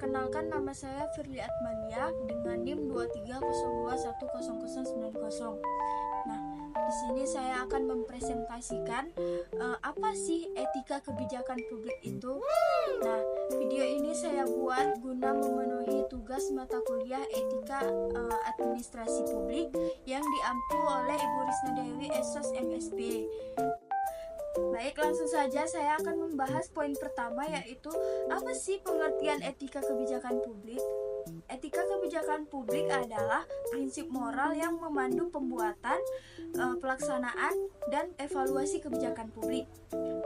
Perkenalkan, nama saya Firly Atmalia dengan NIM 2302109090. Nah, di sini saya akan mempresentasikan apa sih etika kebijakan publik itu. Nah, video ini saya buat guna memenuhi tugas mata kuliah etika administrasi publik yang diampu oleh Ibu Risna Dewi SOS MSB. Baik, langsung saja saya akan membahas poin pertama, yaitu apa sih pengertian etika kebijakan publik? Etika kebijakan publik adalah prinsip moral yang memandu pembuatan, pelaksanaan, dan evaluasi kebijakan publik.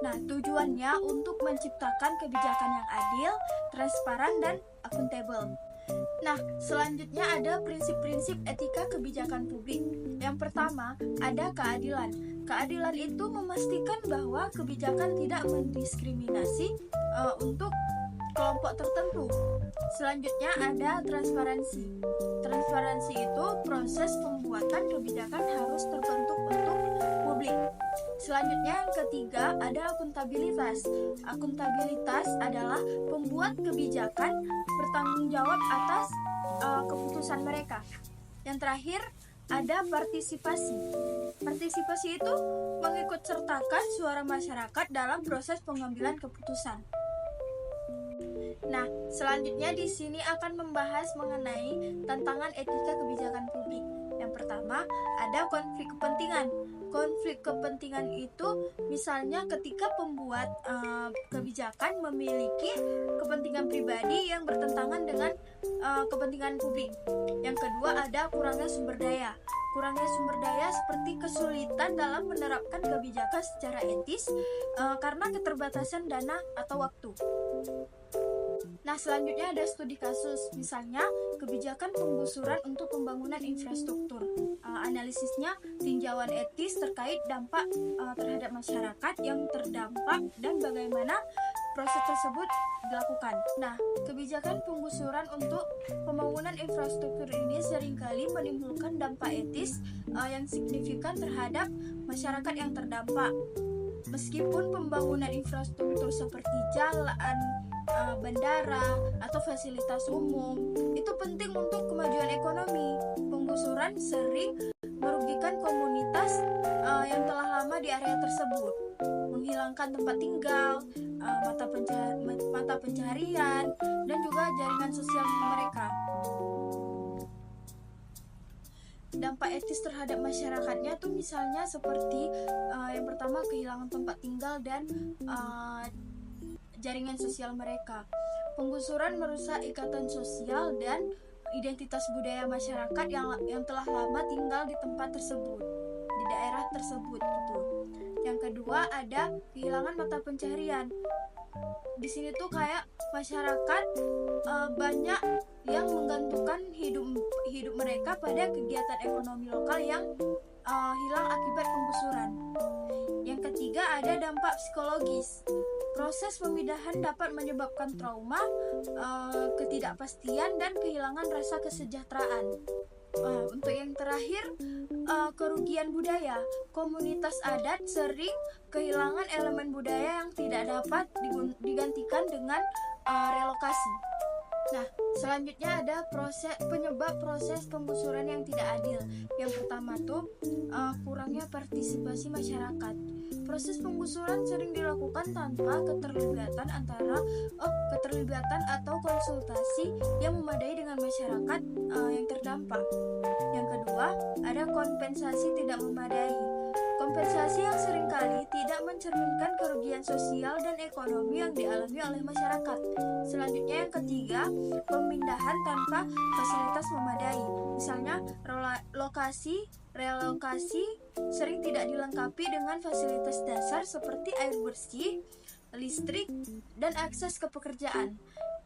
Nah, tujuannya untuk menciptakan kebijakan yang adil, transparan, dan akuntabel. Nah, selanjutnya ada prinsip-prinsip etika kebijakan publik. Yang pertama, ada keadilan. Keadilan itu memastikan bahwa kebijakan tidak mendiskriminasi untuk kelompok tertentu. Selanjutnya ada transparansi. Transparansi itu proses pembuatan kebijakan harus terbentuk untuk publik. Selanjutnya yang ketiga ada akuntabilitas. Akuntabilitas adalah pembuat kebijakan bertanggung jawab atas keputusan mereka. Yang terakhir ada partisipasi. Partisipasi itu mengikut sertakan suara masyarakat dalam proses pengambilan keputusan. Nah, selanjutnya di sini akan membahas mengenai tantangan etika kebijakan publik. Yang pertama, ada konflik kepentingan. Konflik kepentingan itu misalnya ketika pembuat kebijakan memiliki kepentingan pribadi yang bertentangan dengan kepentingan publik. Yang kedua, ada kurangnya sumber daya. Kurangnya sumber daya seperti kesulitan dalam menerapkan kebijakan secara etis karena keterbatasan dana atau waktu. Nah, selanjutnya ada studi kasus, misalnya kebijakan penggusuran untuk pembangunan infrastruktur. Analisisnya tinjauan etis terkait dampak terhadap masyarakat yang terdampak dan bagaimana proses tersebut dilakukan. Nah, kebijakan penggusuran untuk pembangunan infrastruktur ini seringkali menimbulkan dampak etis yang signifikan terhadap masyarakat yang terdampak. Meskipun pembangunan infrastruktur seperti jalan, bandara, atau fasilitas umum itu penting untuk kemajuan ekonomi, penggusuran sering merugikan komunitas yang telah lama di area tersebut, menghilangkan tempat tinggal, mata pencaharian, dan juga jaringan sosial mereka. Dampak etis terhadap masyarakatnya tuh misalnya seperti yang pertama kehilangan tempat tinggal dan jaringan sosial mereka. Penggusuran merusak ikatan sosial dan identitas budaya masyarakat yang telah lama tinggal di tempat tersebut, di daerah tersebut gitu. Yang kedua ada kehilangan mata pencaharian. Di sini tuh kayak masyarakat banyak yang menggantungkan hidup mereka pada kegiatan ekonomi lokal yang hilang akibat penggusuran. Yang ketiga ada dampak psikologis. Proses pemindahan dapat menyebabkan trauma, ketidakpastian, dan kehilangan rasa kesejahteraan. Untuk yang terakhir, kerugian budaya. Komunitas adat sering kehilangan elemen budaya yang tidak dapat digantikan dengan relokasi. Nah, selanjutnya ada penyebab proses penggusuran yang tidak adil. Yang pertama tuh kurangnya partisipasi masyarakat. Proses penggusuran sering dilakukan tanpa keterlibatan atau konsultasi yang memadai dengan masyarakat yang terdampak. Yang kedua, ada kompensasi tidak memadai. Kompensasi yang seringkali tidak mencerminkan kerugian sosial dan ekonomi yang dialami oleh masyarakat. Selanjutnya yang ketiga, pemindahan tanpa fasilitas memadai. Misalnya relokasi sering tidak dilengkapi dengan fasilitas dasar seperti air bersih, listrik, dan akses ke pekerjaan.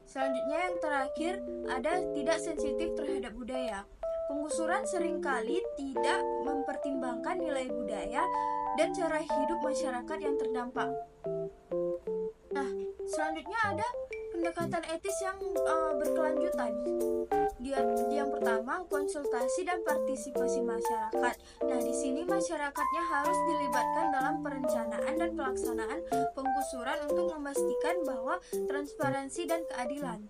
Selanjutnya yang terakhir ada tidak sensitif terhadap budaya. Penggusuran seringkali tidak mempertimbangkan nilai budaya dan cara hidup masyarakat yang terdampak. Nah, selanjutnya ada pendekatan etis yang berkelanjutan. Yang pertama, konsultasi dan partisipasi masyarakat. Nah, di sini masyarakatnya harus dilibatkan dalam perencanaan dan pelaksanaan penggusuran untuk memastikan bahwa transparansi dan keadilan.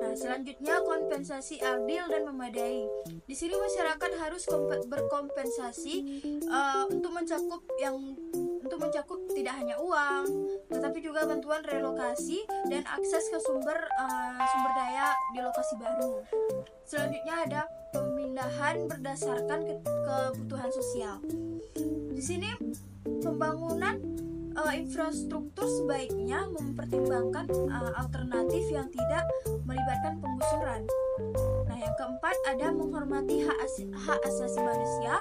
Nah, selanjutnya kompensasi adil dan memadai. Di sini masyarakat harus berkompensasi untuk mencakup tidak hanya uang, tetapi juga bantuan relokasi dan akses ke sumber daya di lokasi baru. Selanjutnya ada pemindahan berdasarkan kebutuhan sosial. Di sini pembangunan infrastruktur sebaiknya mempertimbangkan alternatif yang tidak melibatkan penggusuran. Nah, yang keempat ada menghormati hak asasi manusia.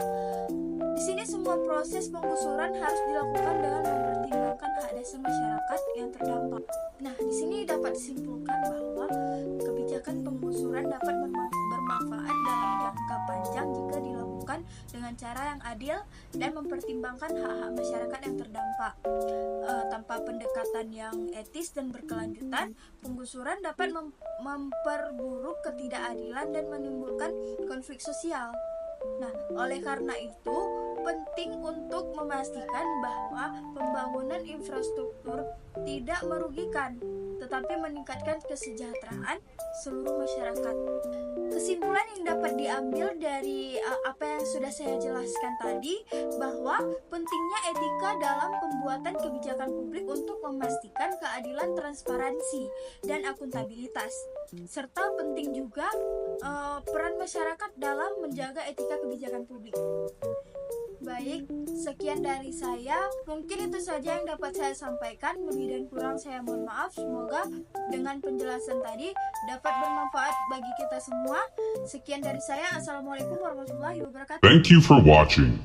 Di sini semua proses penggusuran harus dilakukan dengan mempertimbangkan hak dasar masyarakat yang terdampak. Nah, di sini dapat disimpulkan bahwa kebijakan penggusuran dapat bermanfaat dalam jangka panjang jika dilakukan dengan cara yang adil dan mempertimbangkan hak-hak masyarakat yang terdampak. Tanpa pendekatan yang etis dan berkelanjutan, penggusuran dapat memperburuk ketidakadilan dan menimbulkan konflik sosial. Nah, oleh karena itu, penting untuk memastikan bahwa pembangunan infrastruktur tidak merugikan, tetapi meningkatkan kesejahteraan seluruh masyarakat. Kesimpulan yang dapat diambil dari apa yang sudah saya jelaskan tadi, bahwa pentingnya etika dalam pembuatan kebijakan publik untuk memastikan keadilan, transparansi, dan akuntabilitas, serta penting juga peran masyarakat dalam menjaga etika kebijakan publik. Baik, sekian dari saya. Mungkin itu saja yang dapat saya sampaikan. Lebih dan kurang saya mohon maaf. Semoga dengan penjelasan tadi dapat bermanfaat bagi kita semua. Sekian dari saya. Assalamualaikum warahmatullahi wabarakatuh. Thank you for watching.